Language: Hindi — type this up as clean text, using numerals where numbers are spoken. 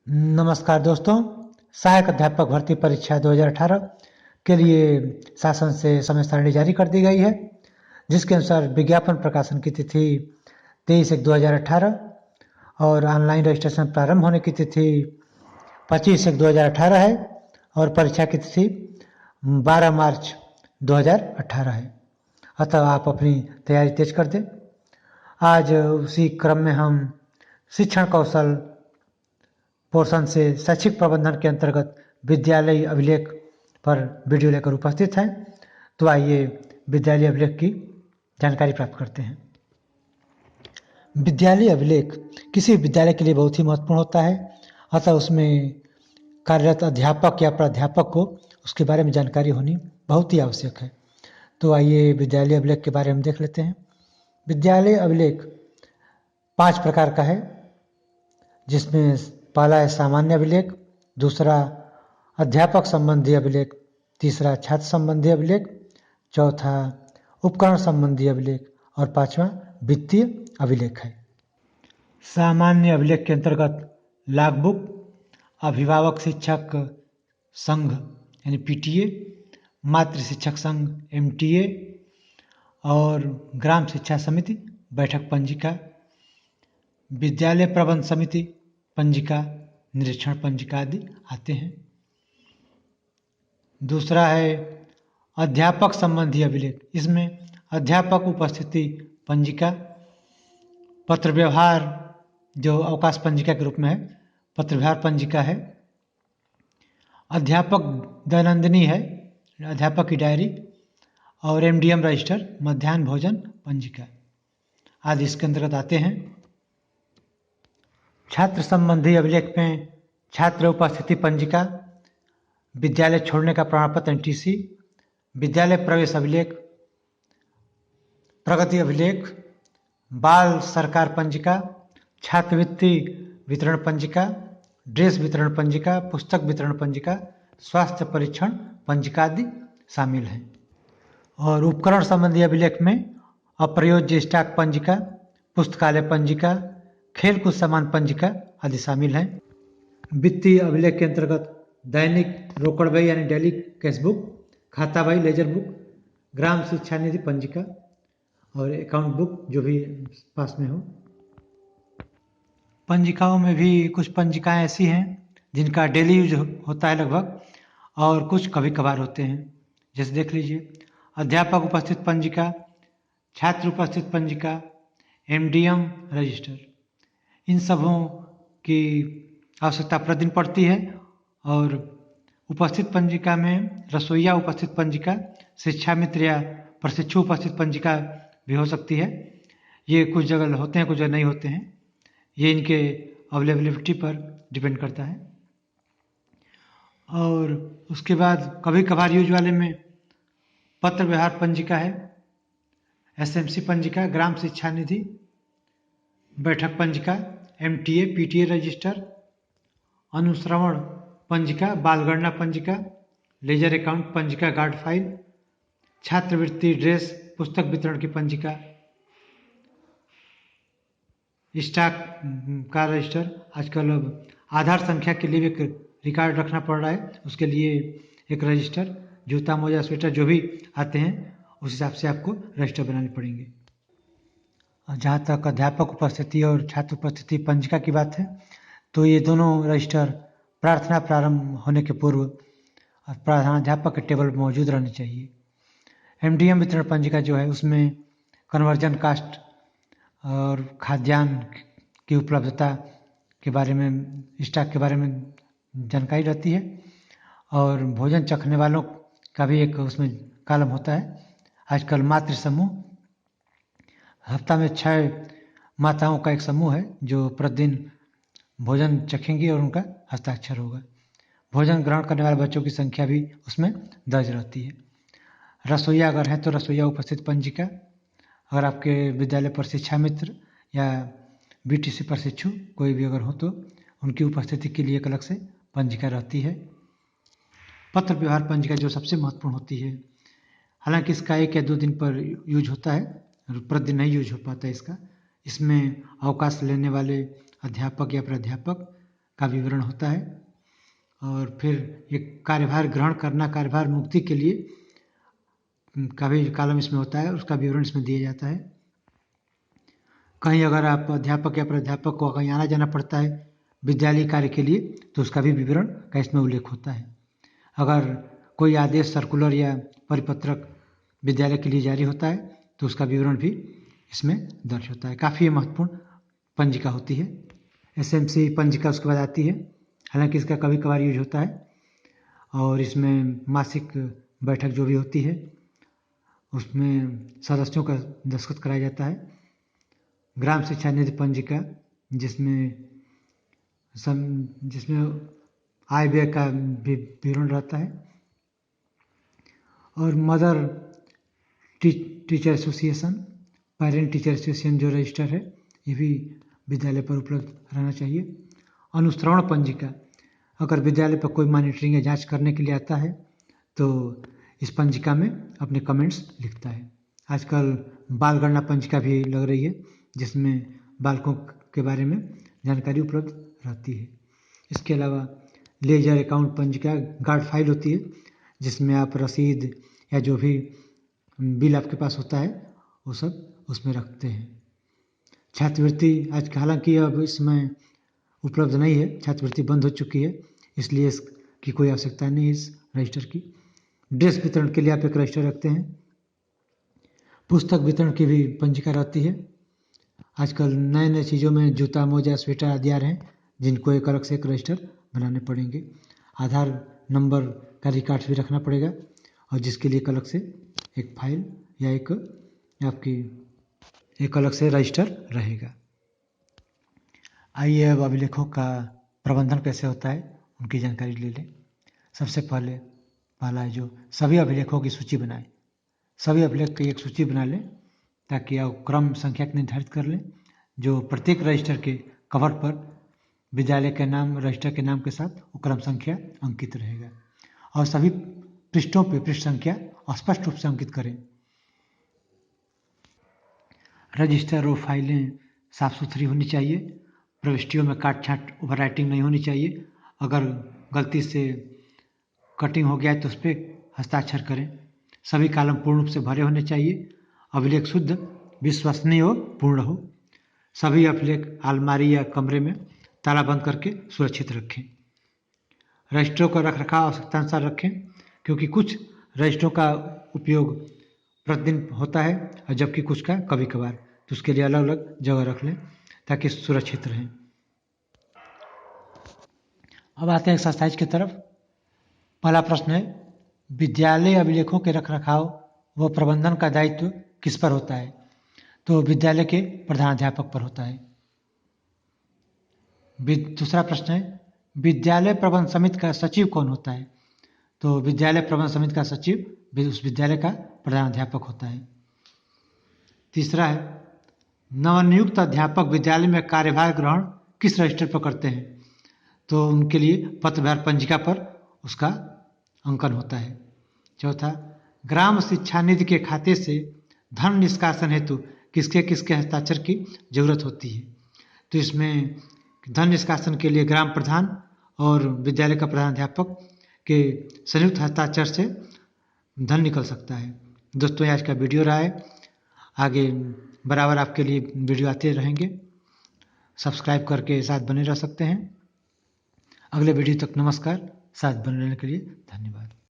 नमस्कार दोस्तों। सहायक अध्यापक भर्ती परीक्षा 2018 के लिए शासन से समय सारणी जारी कर दी गई है, जिसके अनुसार विज्ञापन प्रकाशन की तिथि 23/1/2018 और ऑनलाइन रजिस्ट्रेशन प्रारंभ होने की तिथि 25/1/2018 है और परीक्षा की तिथि 12 मार्च 2018 है। अतः आप अपनी तैयारी तेज कर दें। आज उसी क्रम में हम शिक्षण कौशल पोर्शन से शैक्षिक प्रबंधन के अंतर्गत विद्यालय अभिलेख पर वीडियो लेकर उपस्थित हैं। तो आइए विद्यालय अभिलेख की जानकारी प्राप्त करते हैं। विद्यालय अभिलेख किसी विद्यालय के लिए बहुत ही महत्वपूर्ण होता है, अतः उसमें कार्यरत अध्यापक या प्राध्यापक को उसके बारे में जानकारी होनी बहुत ही आवश्यक है। तो आइए विद्यालय अभिलेख के बारे में देख लेते हैं। विद्यालय अभिलेख 5 प्रकार का है, जिसमें पहला है सामान्य अभिलेख, दूसरा अध्यापक संबंधी अभिलेख, तीसरा छात्र संबंधी अभिलेख, चौथा उपकरण संबंधी अभिलेख और पांचवा वित्तीय अभिलेख है। सामान्य अभिलेख के अंतर्गत लॉगबुक, अभिभावक शिक्षक संघ यानी पीटीए, मातृ शिक्षक संघ एमटीए और ग्राम शिक्षा समिति बैठक पंजिका, विद्यालय प्रबंध समिति पंजिका, निरीक्षण पंजिका आदि आते हैं। दूसरा है अध्यापक संबंधी अभिलेख। इसमें अध्यापक उपस्थिति पंजिका, पत्र व्यवहार जो अवकाश पंजिका के रूप में है, पत्र व्यवहार पंजिका है, अध्यापक दैनंदिनी है, अध्यापक की डायरी और एमडीएम रजिस्टर मध्याह्न भोजन पंजिका आदि इसके अंतर्गत आते हैं। छात्र संबंधी अभिलेख में छात्र उपस्थिति पंजिका, विद्यालय छोड़ने का प्रमाण पत्र एनटीसी, विद्यालय प्रवेश अभिलेख, प्रगति अभिलेख, बाल सरकार पंजिका, छात्रवृत्ति वितरण पंजिका, ड्रेस वितरण पंजिका, पुस्तक वितरण पंजिका, स्वास्थ्य परीक्षण पंजिका आदि शामिल हैं। और उपकरण संबंधी अभिलेख में अप्रयोज्य स्टॉक पंजिका, पुस्तकालय पंजिका, खेलकूद सामान पंजिका आदि शामिल हैं। वित्तीय अभिलेख के अंतर्गत दैनिक रोकड़ बही यानी डेली कैश बुक, खाता बही लेजर बुक, ग्राम शिक्षा निधि पंजिका और अकाउंट बुक जो भी पास में हो। पंजिकाओं में भी कुछ पंजिकाएं ऐसी हैं जिनका डेली यूज होता है लगभग, और कुछ कभी कभार होते हैं। जैसे देख लीजिए, अध्यापक उपस्थित पंजिका, छात्र उपस्थित पंजिका, एमडीएम रजिस्टर, इन सबों की आवश्यकता प्रतिदिन पड़ती है। और उपस्थित पंजिका में रसोईया उपस्थित पंजिका, शिक्षा मित्र या प्रशिक्षु उपस्थित पंजिका भी हो सकती है। ये कुछ जगह होते हैं, कुछ जगह नहीं होते हैं, ये इनके अवेलेबिलिटी पर डिपेंड करता है। और उसके बाद कभी कभार यूज वाले में पत्र व्यवहार पंजिका है, एसएमसी पंजिका, ग्राम शिक्षा निधि, बैठक पंजिका, एमटीए पीटीए रजिस्टर, अनुश्रवण पंजिका, बालगणना पंजिका, लेजर अकाउंट पंजिका, गार्ड फाइल, छात्रवृत्ति ड्रेस पुस्तक वितरण की पंजिका, स्टॉक का रजिस्टर। आजकल आधार संख्या के लिए एक रिकॉर्ड रखना पड़ रहा है, उसके लिए एक रजिस्टर, जूता मोजा स्वेटर जो भी आते हैं उस हिसाब से आपको रजिस्टर बनाने पड़ेंगे। जहाँ तक अध्यापक उपस्थिति और छात्र उपस्थिति पंजिका की बात है, तो ये दोनों रजिस्टर प्रार्थना प्रारंभ होने के पूर्व प्रधानाध्यापक के टेबल पर मौजूद रहने चाहिए। एमडीएम वितरण पंजिका जो है, उसमें कन्वर्जन कास्ट और खाद्यान्न की उपलब्धता के बारे में, स्टॉक के बारे में जानकारी रहती है। और भोजन चखने वालों का भी एक उसमें कॉलम होता है। आजकल मातृ समूह, हफ्ता में 6 माताओं का एक समूह है जो प्रतिदिन भोजन चखेंगी और उनका हस्ताक्षर होगा। भोजन ग्रहण करने वाले बच्चों की संख्या भी उसमें दर्ज रहती है। रसोईया अगर हैं तो रसोईया उपस्थित पंजिका, अगर आपके विद्यालय पर शिक्षा मित्र या बीटीसी प्रशिक्षु कोई भी अगर हो तो उनकी उपस्थिति के लिए एक अलग से पंजिका रहती है। पत्र व्यवहार पंजिका जो सबसे महत्वपूर्ण होती है, हालांकि इसका 1 या 2 दिन पर यूज होता है, प्रतिदिन नहीं यूज हो पाता है इसका। इसमें अवकाश लेने वाले अध्यापक या प्राध्यापक का विवरण होता है। और फिर ये कार्यभार ग्रहण करना, कार्यभार मुक्ति के लिए का भी कॉलम इसमें होता है, उसका विवरण इसमें दिया जाता है। कहीं अगर आप अध्यापक या प्राध्यापक को कहीं आना जाना पड़ता है विद्यालय कार्य के लिए, तो उसका भी विवरण का इसमें उल्लेख होता है। अगर कोई आदेश, सर्कुलर या परिपत्रक विद्यालय के लिए जारी होता है तो उसका विवरण भी इसमें दर्ज होता है। काफ़ी महत्वपूर्ण पंजिका होती है। एसएमसी पंजिका उसके बाद आती है, हालांकि इसका कभी कभार यूज होता है। और इसमें मासिक बैठक जो भी होती है उसमें सदस्यों का दस्तखत कराया जाता है। ग्राम शिक्षा निधि पंजिका जिसमें आय व्यय का विवरण रहता है। और mother teacher association, parent teacher association जो रजिस्टर है ये भी विद्यालय पर उपलब्ध रहना चाहिए। अनुश्रवण पंजिका, अगर विद्यालय पर कोई मॉनिटरिंग या जांच करने के लिए आता है तो इस पंजिका में अपने कमेंट्स लिखता है। आजकल बाल गणना पंजिका भी लग रही है जिसमें बालकों के बारे में जानकारी उपलब्ध रहती है। इसके अलावा लेजर अकाउंट पंजिका गार्ड फाइल होती है जिसमें आप रसीद या जो भी बिल आपके पास होता है वो सब उसमें रखते हैं। छात्रवृत्ति आज हालांकि अब इसमें उपलब्ध नहीं है, छात्रवृत्ति बंद हो चुकी है, इसलिए इसकी कोई आवश्यकता नहीं है इस रजिस्टर की। ड्रेस वितरण के लिए आप एक रजिस्टर रखते हैं। पुस्तक वितरण की भी पंजिका रहती है। आजकल नए नए चीज़ों में जूता, मोजा, स्वेटर आदि आ रहे हैं जिनको एक अलग से एक रजिस्टर बनाने पड़ेंगे। आधार नंबर का रिकॉर्ड भी रखना पड़ेगा और जिसके लिए एक अलग से एक फाइल या एक आपकी एक अलग से रजिस्टर रहेगा। आइए अब अभिलेखों का प्रबंधन कैसे होता है उनकी जानकारी ले लें। सबसे पहला है जो सभी अभिलेखों की सूची बनाएं। सभी अभिलेख की एक सूची बना लें ताकि आप क्रम संख्या निर्धारित कर लें जो प्रत्येक रजिस्टर के कवर पर विद्यालय के नाम, रजिस्टर के नाम के साथ वो क्रम संख्या अंकित रहेगा। और सभी पृष्ठों पे पृष्ठ संख्या स्पष्ट रूप से अंकित करें। रजिस्टर और फाइलें साफ सुथरी होनी चाहिए। प्रविष्टियों में काट छाट, ओवर राइटिंग नहीं होनी चाहिए। अगर गलती से कटिंग हो गया है तो उस पर हस्ताक्षर करें। सभी कॉलम पूर्ण रूप से भरे होने चाहिए। अभिलेख शुद्ध, विश्वसनीय और पूर्ण हो। सभी अभिलेख अलमारी या कमरे में ताला बंद करके सुरक्षित रखें। रजिस्टरों का रखरखाव आवश्यकतानुसार रखें क्योंकि कुछ रजिस्टरों का उपयोग प्रतिदिन होता है और जबकि कुछ का कभी कभार, तो उसके लिए अलग अलग जगह रख लें ताकि सुरक्षित रहें। अब आते हैं एक्सरसाइज की तरफ। पहला प्रश्न है विद्यालय अभिलेखों के रखरखाव व प्रबंधन का दायित्व किस पर होता है? तो विद्यालय के प्रधानाध्यापक पर होता है। दूसरा प्रश्न है विद्यालय प्रबंध समिति का सचिव कौन होता है? तो विद्यालय प्रबंध समिति का सचिव उस विद्यालय का प्रधानाध्यापक होता है। तीसरा है नवनियुक्त अध्यापक विद्यालय में कार्यभार ग्रहण किस रजिस्टर पर करते हैं? तो उनके लिए पत्रभार पंजिका पर उसका अंकन होता है। चौथा ग्राम शिक्षा निधि के खाते से धन निष्कासन हेतु किसके किसके हस्ताक्षर की जरूरत होती है? तो इसमें धन निष्कासन के लिए ग्राम प्रधान और विद्यालय का प्रधानाध्यापक के संयुक्त हस्ताक्षर से धन निकल सकता है। दोस्तों आज का वीडियो रहा है, आगे बराबर आपके लिए वीडियो आते रहेंगे। सब्सक्राइब करके साथ बने रह सकते हैं। अगले वीडियो तक नमस्कार। साथ बने रहने के लिए धन्यवाद।